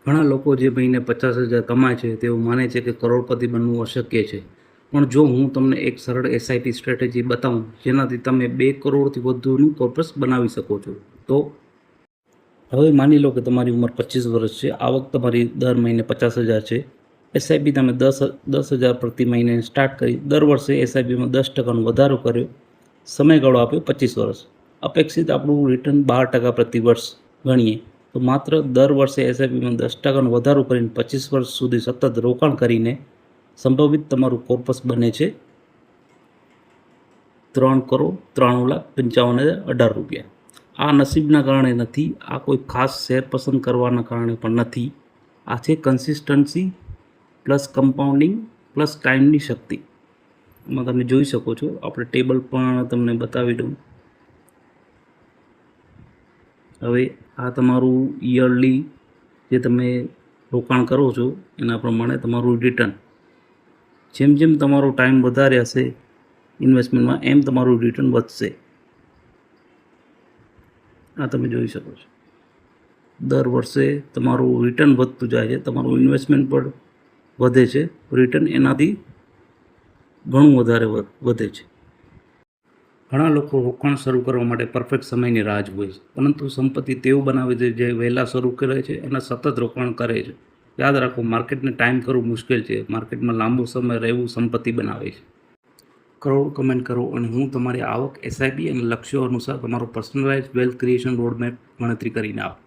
ઘણા લોકો જે મહિને 50,000 કમાય છે તેઓ માને છે કે કરોડપતિ બનવું અશક્ય છે. પણ જો હું તમને એક સરળ એસઆઈપી સ્ટ્રેટેજી બતાવું જેનાથી તમે 2 કરોડથી વધુનું કોર્પસ બનાવી શકો છો, તો હવે માની લો કે તમારી ઉંમર 25 વર્ષ છે, આવક તમારી દર મહિને 50,000 છે. એસઆઈપી તમે 10,000 પ્રતિ મહિને સ્ટાર્ટ કરી, દર વર્ષે એસઆઈપીમાં 10% વધારો કર્યો, સમયગાળો આપ્યો 25 વર્ષ. અપેક્ષિત આપણું રિટર્ન 12% પ્રતિ વર્ષ ગણીએ તો માત્ર દર વર્ષે એસઆઈપીમાં 10% વધારો કરીને 25 વર્ષ સુધી સતત રોકાણ કરીને સંભવિત તમારું કોર્પસ બને છે 3,93,55,018 રૂપિયા. આ નસીબના કારણે નથી, આ કોઈ ખાસ શેર પસંદ કરવાના કારણે પણ નથી. આ છે કન્સિસ્ટન્સી પ્લસ કમ્પાઉન્ડિંગ પ્લસ ટાઈમની શક્તિ. એમાં તમે જોઈ શકો છો, આપણે ટેબલ પણ તમને બતાવી દઉં. હવે આ તમારું યરલી જે તમે રોકાણ કરો છો એના પ્રમાણે તમારું રિટર્ન, જેમ જેમ તમારો ટાઈમ વધારે હશે ઇન્વેસ્ટમેન્ટમાં એમ તમારું રિટર્ન વધશે. આ તમે જોઈ શકો છો, દર વર્ષે તમારું રિટર્ન વધતું જાય છે, તમારું ઇન્વેસ્ટમેન્ટ પણ વધે છે, રિટર્ન એનાથી ઘણું વધારે વધે છે. ઘણા લોકો રોકાણ શરૂ કરવા માટે પરફેક્ટ સમયની રાહ જુએ છે, પરંતુ સંપત્તિ તેવું બનાવે છે જે વહેલા શરૂ કરે છે અને સતત રોકાણ કરે છે. યાદ રાખો, માર્કેટને ટાઈમ કરવું મુશ્કેલ છે, માર્કેટમાં લાંબો સમય રહેવું સંપત્તિ બનાવે છે. કરોડ કમેન્ટ કરો અને હું તમારી આવક, એસઆઈપી અને લક્ષ્યો અનુસાર તમારો પર્સનલાઇઝ વેલ્થ ક્રિએશન રોડમેપ ગણતરી કરીને આપું.